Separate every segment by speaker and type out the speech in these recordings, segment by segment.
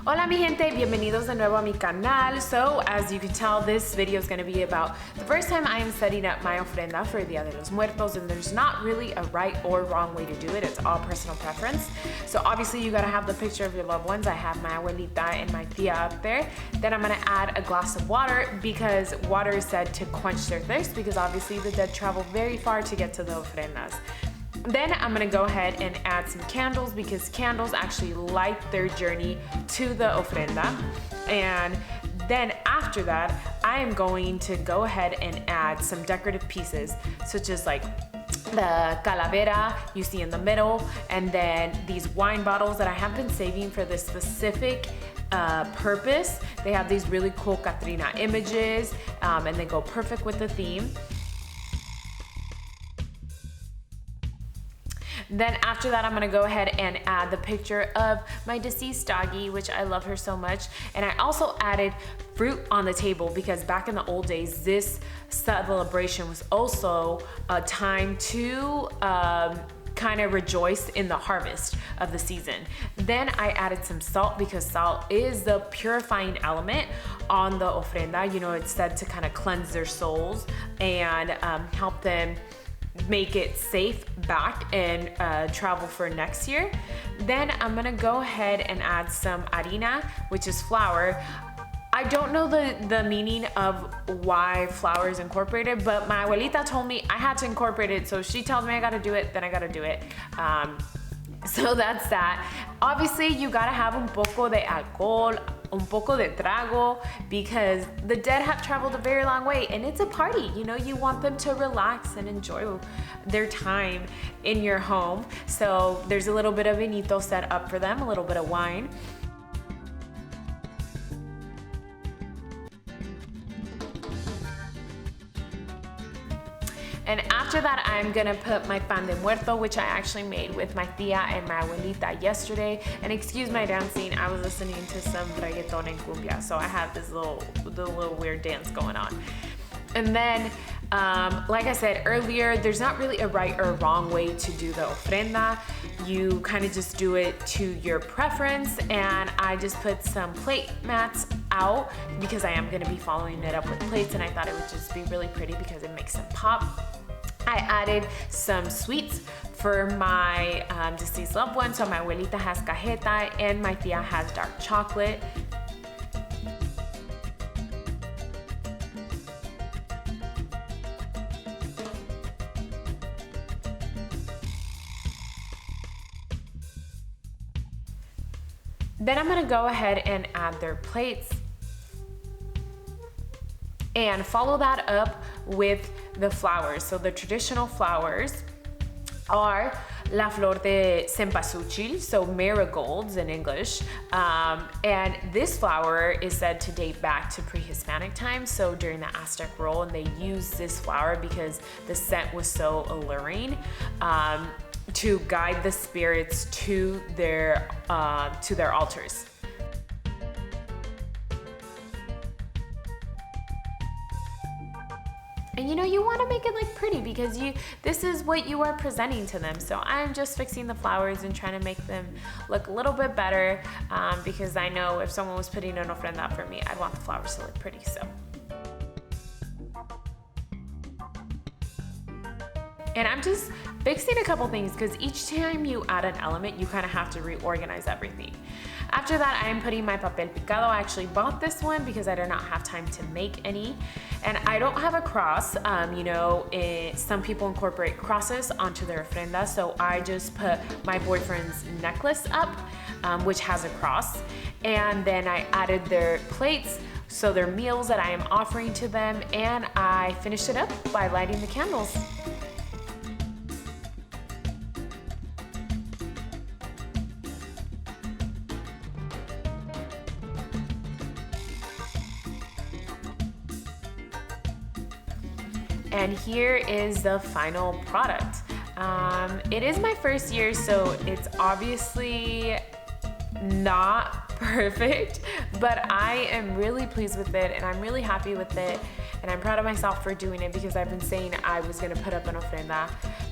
Speaker 1: Hola mi gente, bienvenidos de nuevo a mi canal. So as you can tell, this video is going to be about the first time I am setting up my ofrenda for Dia de Muertos, and there's not really a right or wrong way to do it. It's all personal preference. So obviously you got to have the picture of your loved ones. I have my abuelita and my tia up there. Then I'm going to add a glass of water because water is said to quench their thirst, because obviously the dead travel very far to get to the ofrendas. Then I'm gonna go ahead and add some candles because candles actually light their journey to the ofrenda. And then after that, I am going to go ahead and add some decorative pieces, such as like the calavera you see in the middle, and then these wine bottles that I have been saving for this specific purpose. They have these really cool Catrina images, and they go perfect with the theme. Then after that, I'm gonna go ahead and add the picture of my deceased doggy, which I love her so much. And I also added fruit on the table because back in the old days, this celebration was also a time to kind of rejoice in the harvest of the season. Then I added some salt because salt is the purifying element on the ofrenda. You know, it's said to kind of cleanse their souls and help them make it safe back and travel for next year. Then I'm gonna go ahead and add some harina, which is flour. I don't know the meaning of why flour is incorporated, but my abuelita told me I had to incorporate it, so she tells me I gotta do it, then I gotta do it. So that's that. Obviously, you gotta have un poco de alcohol, un poco de trago, because the dead have traveled a very long way and it's a party. You know, you want them to relax and enjoy their time in your home. So there's a little bit of vinito set up for them, a little bit of wine. And after that, I'm gonna put my pan de muerto, which I actually made with my tia and my abuelita yesterday. And excuse my dancing, I was listening to some reggaeton and cumbia, so I have this little weird dance going on. And then, like I said earlier, there's not really a right or wrong way to do the ofrenda. You kind of just do it to your preference. And I just put some plate mats out because I am gonna be following it up with plates, and I thought it would just be really pretty because it makes them pop. I added some sweets for my deceased loved one. So my abuelita has cajeta and my tia has dark chocolate. Then I'm gonna go ahead and add their plates and follow that up with the flowers. So the traditional flowers are la flor de cempasúchil, so marigolds in English. And this flower is said to date back to pre-Hispanic times, so during the Aztec rule, and they used this flower because the scent was so alluring. To guide the spirits to their altars. And you know, you want to make it like pretty because this is what you are presenting to them. So I'm just fixing the flowers and trying to make them look a little bit better, because I know if someone was putting an ofrenda for me, I'd want the flowers to look pretty. So. And I'm just fixing a couple things because each time you add an element, you kind of have to reorganize everything. After that, I am putting my papel picado. I actually bought this one because I did not have time to make any. And I don't have a cross. You know, some people incorporate crosses onto their ofrenda. So I just put my boyfriend's necklace up, which has a cross. And then I added their plates, so their meals that I am offering to them. And I finished it up by lighting the candles. And here is the final product. It is my first year, so it's obviously not perfect, but I am really pleased with it and I'm really happy with it. and I'm proud of myself for doing it because I've been saying I was gonna put up an ofrenda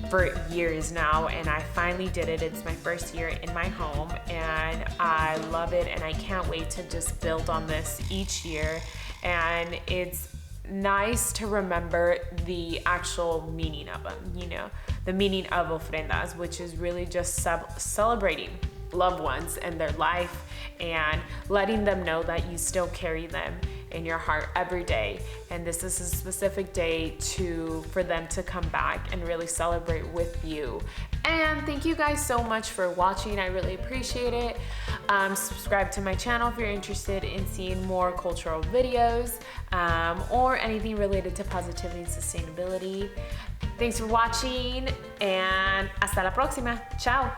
Speaker 1: for years now, and I finally did it. It's my first year in my home, and I love it, and I can't wait to just build on this each year. And it's nice to remember the actual meaning of them, you know, the meaning of ofrendas, which is really just celebrating loved ones and their life and letting them know that you still carry them in your heart every day. And this is a specific day for them to come back and really celebrate with you. And thank you guys so much for watching. I really appreciate it. Subscribe to my channel if you're interested in seeing more cultural videos or anything related to positivity and sustainability. Thanks for watching, and hasta la próxima. Ciao.